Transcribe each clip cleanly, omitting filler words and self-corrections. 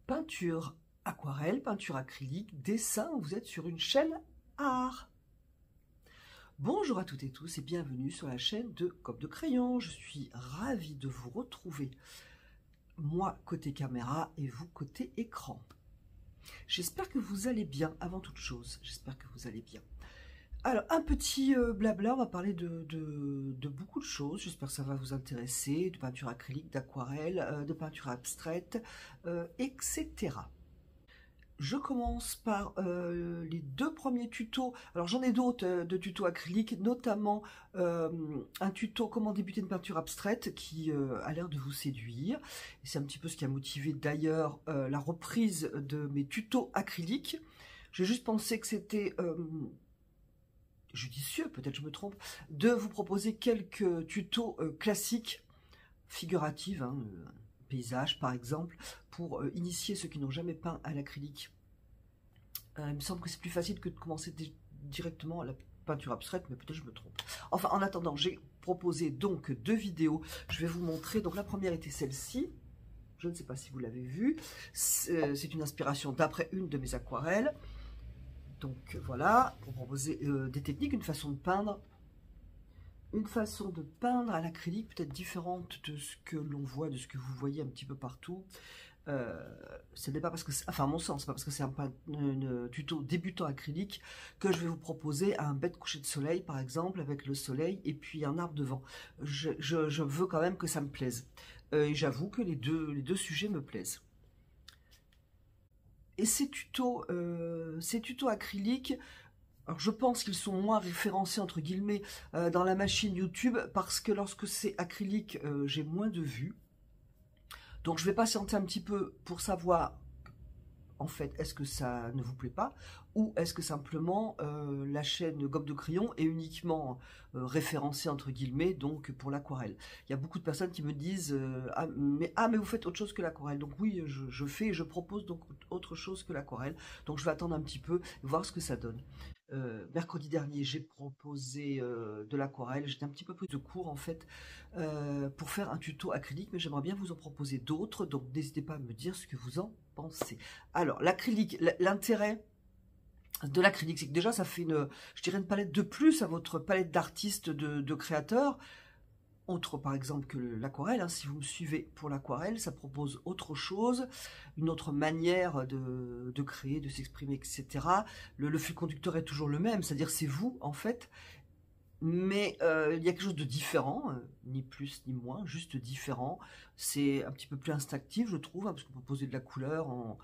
Peinture aquarelle, peinture acrylique, dessin, vous êtes sur une chaîne art. Bonjour à toutes et tous et bienvenue sur la chaîne de Cope de Crayon. Je suis ravie de vous retrouver, moi côté caméra et vous côté écran. J'espère que vous allez bien, avant toute chose, j'espère que vous allez bien. Alors, un petit blabla, on va parler de beaucoup de choses, j'espère que ça va vous intéresser, de peinture acrylique, d'aquarelle, de peinture abstraite, etc. Je commence par les deux premiers tutos. Alors j'en ai d'autres de tutos acryliques, notamment un tuto comment débuter une peinture abstraite qui a l'air de vous séduire. C'est un petit peu ce qui a motivé d'ailleurs la reprise de mes tutos acryliques. J'ai juste pensé que c'était judicieux, peut-être je me trompe, de vous proposer quelques tutos classiques, figuratifs, hein, paysage par exemple, pour initier ceux qui n'ont jamais peint à l'acrylique. Il me semble que c'est plus facile que de commencer directement à la peinture abstraite, mais peut-être je me trompe. Enfin, en attendant, j'ai proposé donc deux vidéos. Je vais vous montrer. Donc la première était celle-ci. Je ne sais pas si vous l'avez vue. C'est une inspiration d'après une de mes aquarelles. Donc voilà, pour proposer des techniques, une façon de peindre. Une façon de peindre à l'acrylique peut-être différente de ce que l'on voit, de ce que vous voyez un petit peu partout. Ce n'est pas parce que, enfin à mon sens, c'est pas parce que c'est un tuto débutant acrylique que je vais vous proposer un bête coucher de soleil par exemple avec le soleil et puis un arbre devant. Je veux quand même que ça me plaise. Et j'avoue que les deux sujets me plaisent. Et ces tutos acryliques, alors je pense qu'ils sont moins référencés entre guillemets dans la machine YouTube parce que lorsque c'est acrylique, j'ai moins de vues. Donc je vais patienter un petit peu pour savoir, en fait, est-ce que ça ne vous plaît pas ou est-ce que simplement la chaîne Cope de Crayon est uniquement référencée entre guillemets donc pour l'aquarelle. Il y a beaucoup de personnes qui me disent ah mais vous faites autre chose que l'aquarelle. Donc oui, je propose donc autre chose que l'aquarelle. Donc je vais attendre un petit peu, voir ce que ça donne. Mercredi dernier, j'ai proposé de l'aquarelle. J'étais un petit peu pris de cours en fait pour faire un tuto acrylique, mais j'aimerais bien vous en proposer d'autres. Donc n'hésitez pas à me dire ce que vous en pensez. Alors l'acrylique, l'intérêt de l'acrylique, c'est que déjà ça fait je dirais une palette de plus à votre palette d'artistes, de créateurs. Autre par exemple que l'aquarelle, hein. Si vous me suivez pour l'aquarelle, ça propose autre chose, une autre manière de créer, de s'exprimer, etc. Le fil conducteur est toujours le même, c'est-à-dire c'est vous en fait, mais il y a quelque chose de différent, ni plus ni moins, juste différent. C'est un petit peu plus instinctif je trouve, hein, parce qu'on peut poser de la couleur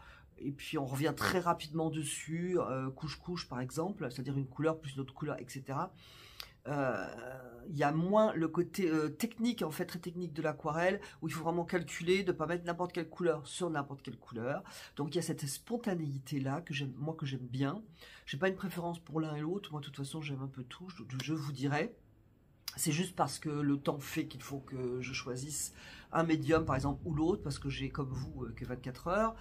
et puis on revient très rapidement dessus, couche-couche par exemple, c'est-à-dire une couleur plus une autre couleur, etc. Il y a moins le côté technique, en fait, très technique de l'aquarelle, où il faut vraiment calculer, de ne pas mettre n'importe quelle couleur sur n'importe quelle couleur. Donc il y a cette spontanéité-là, que j'aime bien. J'ai pas une préférence pour l'un et l'autre, moi de toute façon j'aime un peu tout, je vous dirais. C'est juste parce que le temps fait qu'il faut que je choisisse un médium, par exemple, ou l'autre, parce que j'ai, comme vous, que 24 heures.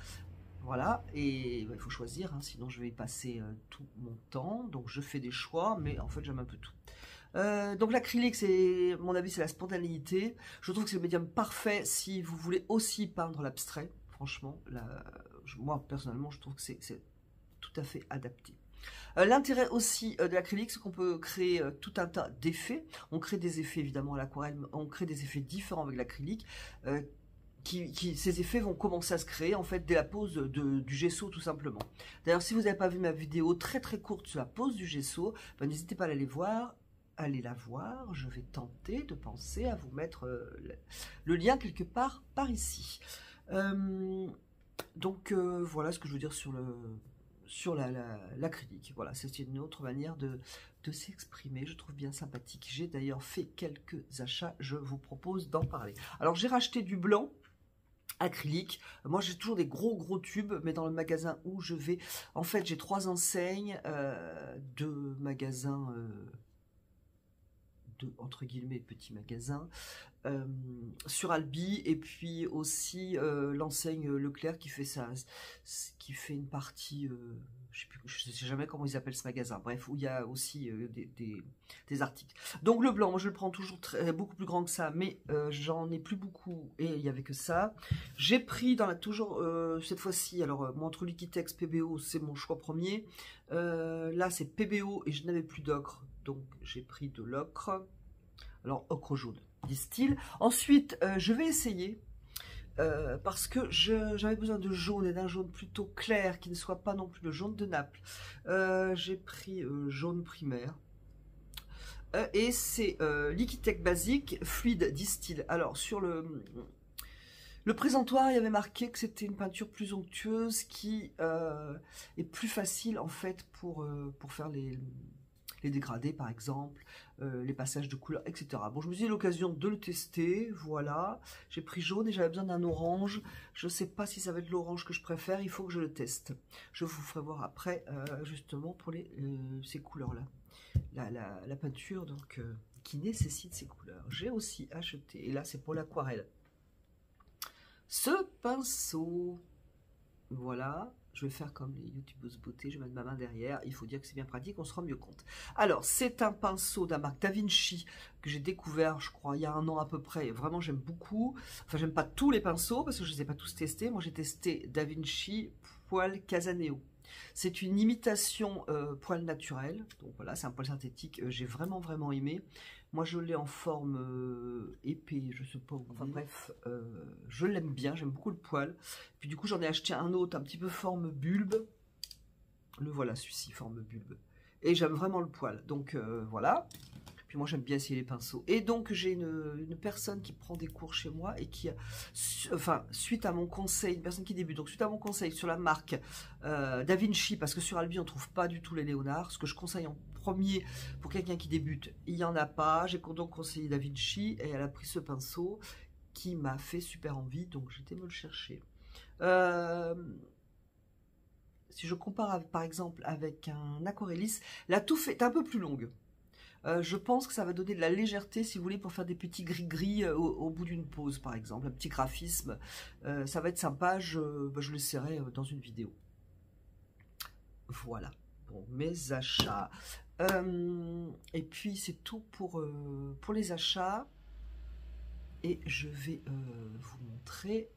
Voilà, et il faut choisir, hein, sinon je vais y passer tout mon temps. Donc je fais des choix, mais en fait j'aime un peu tout. Donc l'acrylique, c'est, mon avis, c'est la spontanéité. Je trouve que c'est le médium parfait si vous voulez aussi peindre l'abstrait. Franchement, moi personnellement, je trouve que c'est tout à fait adapté. L'intérêt aussi de l'acrylique, c'est qu'on peut créer tout un tas d'effets. On crée des effets évidemment à l'aquarelle, mais on crée des effets différents avec l'acrylique. Ces effets vont commencer à se créer en fait dès la pose du gesso tout simplement. D'ailleurs, si vous n'avez pas vu ma vidéo très courte sur la pose du gesso, ben, n'hésitez pas à aller voir. Allez la voir, je vais tenter de penser à vous mettre le lien quelque part par ici. Donc voilà ce que je veux dire sur l'acrylique. Voilà, c'est une autre manière de s'exprimer, je trouve bien sympathique. J'ai d'ailleurs fait quelques achats, je vous propose d'en parler. Alors j'ai racheté du blanc acrylique. Moi j'ai toujours des gros tubes, mais dans le magasin où je vais, en fait j'ai 3 enseignes de magasins de, entre guillemets, petits magasins, sur Albi, et puis aussi l'enseigne Leclerc qui fait ça, qui fait une partie, je sais jamais comment ils appellent ce magasin, bref, où il y a aussi des articles. Donc le blanc, moi je le prends toujours beaucoup plus grand que ça, mais j'en ai plus beaucoup, et il n'y avait que ça. J'ai pris dans toujours, cette fois-ci, alors moi entre Liquitex, PBO, c'est mon choix premier. Là c'est PBO, et je n'avais plus d'ocre, donc j'ai pris de l'ocre. Alors ocre jaune, disent-ils. Ensuite, je vais essayer, parce que j'avais besoin de jaune, et d'un jaune plutôt clair, qui ne soit pas non plus le jaune de Naples. J'ai pris jaune primaire. Et c'est Liquitex basique, fluide, disent-ils. Alors sur le présentoir, il y avait marqué que c'était une peinture plus onctueuse, qui est plus facile en fait pour faire les dégradés par exemple, les passages de couleurs, etc. Bon, je me suis dit l'occasion de le tester, voilà. J'ai pris jaune et j'avais besoin d'un orange. Je ne sais pas si ça va être l'orange que je préfère, il faut que je le teste. Je vous ferai voir après, justement, pour ces couleurs-là. La peinture, donc, qui nécessite ces couleurs. J'ai aussi acheté, et là c'est pour l'aquarelle, ce pinceau, voilà. Je vais faire comme les youtubeuses beauté, je vais mettre ma main derrière, il faut dire que c'est bien pratique, on se rend mieux compte. Alors, c'est un pinceau de la marque Da Vinci, que j'ai découvert, je crois, il y a un an à peu près, et vraiment j'aime beaucoup. Enfin, j'aime pas tous les pinceaux, parce que je ne les ai pas tous testés. Moi, j'ai testé Da Vinci Poil Casaneo. C'est une imitation poil naturel, donc voilà, c'est un poil synthétique, j'ai vraiment aimé. Moi je l'ai en forme épais, je sais pas, enfin bref, je l'aime bien, j'aime beaucoup le poil. Puis du coup j'en ai acheté un autre, un petit peu forme bulbe, le voilà celui-ci, forme bulbe. Et j'aime vraiment le poil, donc voilà. Puis moi j'aime bien essayer les pinceaux. Et donc j'ai une personne qui prend des cours chez moi et qui, enfin suite à mon conseil, une personne qui débute, donc suite à mon conseil sur la marque Da Vinci, parce que sur Albi on trouve pas du tout les Léonard, ce que je conseille en premier pour quelqu'un qui débute, il n'y en a pas. J'ai donc conseillé Da Vinci et elle a pris ce pinceau qui m'a fait super envie, donc j'étais me le chercher. Si je compare par exemple avec un aquarelliste, la touffe est un peu plus longue. Je pense que ça va donner de la légèreté, si vous voulez, pour faire des petits gris-gris au bout d'une pause, par exemple. Un petit graphisme. Ça va être sympa, je l'essaierai dans une vidéo. Voilà, pour mes achats. Et puis, c'est tout pour les achats. Et je vais vous montrer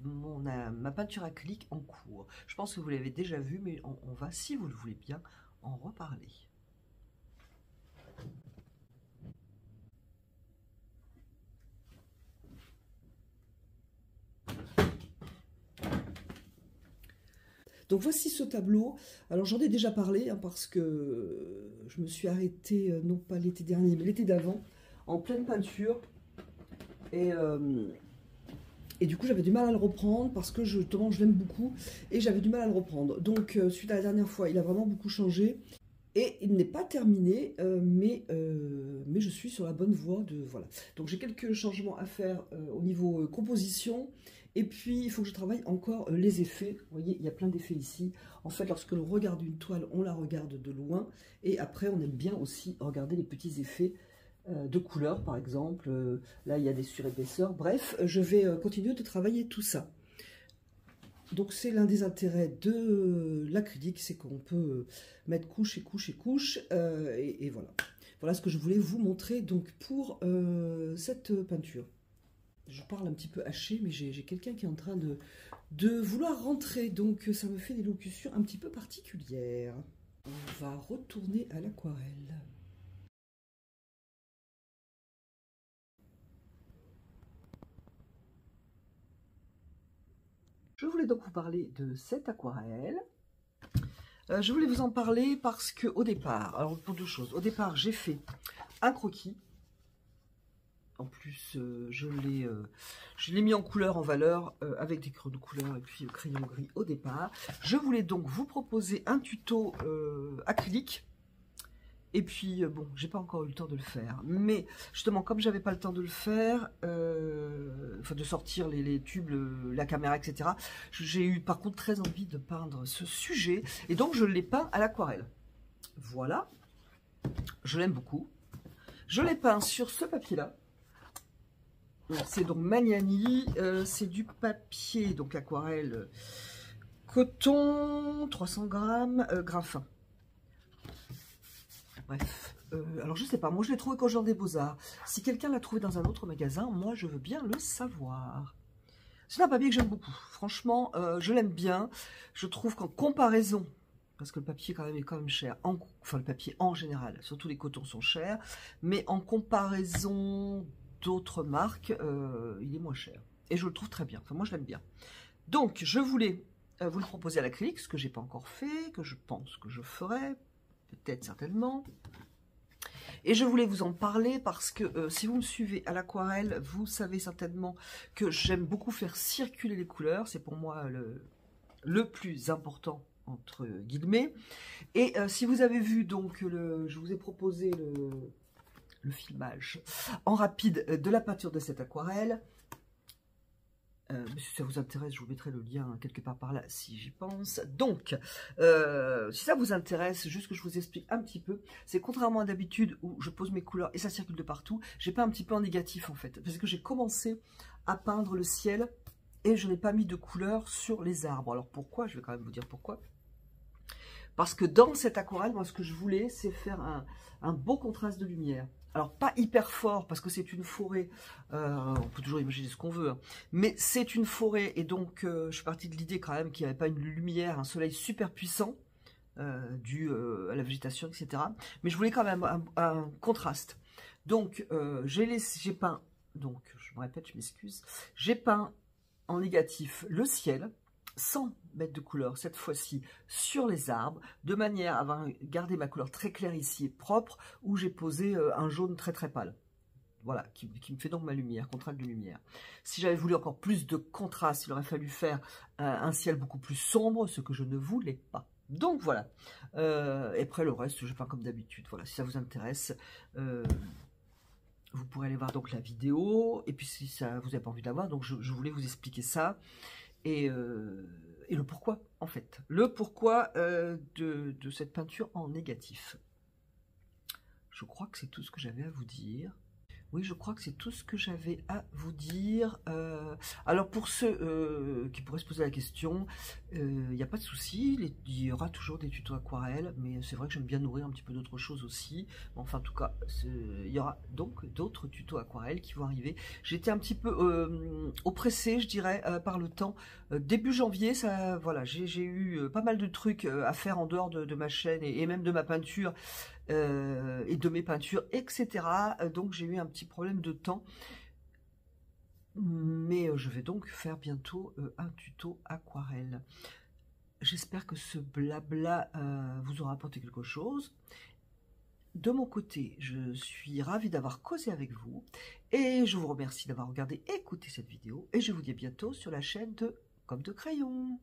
ma peinture acrylique en cours. Je pense que vous l'avez déjà vu, mais on va, si vous le voulez bien, en reparler. Donc voici ce tableau. Alors j'en ai déjà parlé hein, parce que je me suis arrêtée, non pas l'été dernier, mais l'été d'avant, en pleine peinture. Et du coup j'avais du mal à le reprendre parce que justement je l'aime beaucoup et j'avais du mal à le reprendre. Donc suite à la dernière fois, il a vraiment beaucoup changé. Et il n'est pas terminé, mais je suis sur la bonne voie de... Voilà. Donc j'ai quelques changements à faire au niveau composition. Et puis, il faut que je travaille encore les effets. Vous voyez, il y a plein d'effets ici. En fait, lorsque l'on regarde une toile, on la regarde de loin. Et après, on aime bien aussi regarder les petits effets de couleurs, par exemple. Là, il y a des surépaisseurs. Bref, je vais continuer de travailler tout ça. Donc, c'est l'un des intérêts de l'acrylique, c'est qu'on peut mettre couche et couche et couche. Et voilà. Voilà ce que je voulais vous montrer donc pour cette peinture. Je parle un petit peu haché, mais j'ai quelqu'un qui est en train de vouloir rentrer, donc ça me fait des locutions un petit peu particulières. On va retourner à l'aquarelle. Je voulais donc vous parler de cette aquarelle. Je voulais vous en parler parce que au départ, alors pour deux choses. Au départ, j'ai fait un croquis. En plus, je l'ai mis en couleur, en valeur, avec des crayons de couleur et puis crayon gris au départ. Je voulais donc vous proposer un tuto acrylique. Et puis, bon, j'ai pas encore eu le temps de le faire. Mais justement, comme j'avais pas le temps de le faire, enfin de sortir les tubes, la caméra, etc., j'ai eu par contre très envie de peindre ce sujet. Et donc, je l'ai peint à l'aquarelle. Voilà. Je l'aime beaucoup. Je l'ai peint sur ce papier-là. C'est donc Magnani, c'est du papier, donc aquarelle coton, 300 grammes, graphin. Bref, alors je sais pas, moi je l'ai trouvé quand Jardin des Beaux-Arts. Si quelqu'un l'a trouvé dans un autre magasin, moi je veux bien le savoir. C'est un papier que j'aime beaucoup, franchement, je l'aime bien. Je trouve qu'en comparaison, parce que le papier quand même est quand même cher, enfin le papier en général, surtout les cotons sont chers, mais en comparaison d'autres marques, il est moins cher. Et je le trouve très bien, enfin moi je l'aime bien. Donc je voulais vous le proposer à l'acrylique, ce que j'ai pas encore fait, que je pense que je ferai, peut-être certainement. Et je voulais vous en parler parce que si vous me suivez à l'aquarelle, vous savez certainement que j'aime beaucoup faire circuler les couleurs. C'est pour moi le plus important, entre guillemets. Et si vous avez vu, donc, je vous ai proposé le filmage en rapide de la peinture de cette aquarelle. Si ça vous intéresse, je vous mettrai le lien quelque part par là si j'y pense. Donc, si ça vous intéresse, juste que je vous explique un petit peu, c'est contrairement à d'habitude où je pose mes couleurs et ça circule de partout, j'ai peint un petit peu en négatif en fait, parce que j'ai commencé à peindre le ciel et je n'ai pas mis de couleur sur les arbres. Alors pourquoi? Je vais quand même vous dire pourquoi. Parce que dans cette aquarelle, moi ce que je voulais, c'est faire un beau contraste de lumière. Alors, pas hyper fort, parce que c'est une forêt, on peut toujours imaginer ce qu'on veut, hein, mais c'est une forêt, et donc je suis partie de l'idée quand même qu'il n'y avait pas une lumière, un soleil super puissant, dû à la végétation, etc. Mais je voulais quand même un contraste. Donc, j'ai peint, donc je me répète, je m'excuse, j'ai peint en négatif le ciel, sans mettre de couleur cette fois-ci sur les arbres, de manière à garder ma couleur très claire ici et propre, où j'ai posé un jaune très très pâle. Voilà, qui me fait donc ma lumière, contraste de lumière. Si j'avais voulu encore plus de contraste, il aurait fallu faire un ciel beaucoup plus sombre, ce que je ne voulais pas. Donc voilà. Et après le reste, je peins comme d'habitude. Voilà, si ça vous intéresse, vous pourrez aller voir donc la vidéo. Et puis si ça vous n'avez pas envie de la voir, donc je voulais vous expliquer ça. Et le pourquoi, en fait. Le pourquoi de cette peinture en négatif. Je crois que c'est tout ce que j'avais à vous dire. Oui, je crois que c'est tout ce que j'avais à vous dire. Alors, pour ceux qui pourraient se poser la question, il n'y a pas de souci. Il y aura toujours des tutos aquarelles, mais c'est vrai que j'aime bien nourrir un petit peu d'autres choses aussi. Enfin, en tout cas, il y aura donc d'autres tutos aquarelles qui vont arriver. J'étais un petit peu oppressée, je dirais, par le temps. Début janvier, ça, voilà, j'ai eu pas mal de trucs à faire en dehors de ma chaîne et même de ma peinture. Et de mes peintures, etc. Donc j'ai eu un petit problème de temps. Mais je vais donc faire bientôt un tuto aquarelle. J'espère que ce blabla vous aura apporté quelque chose. De mon côté, je suis ravie d'avoir causé avec vous. Et je vous remercie d'avoir regardé et écouté cette vidéo. Et je vous dis à bientôt sur la chaîne de Comme de Crayon.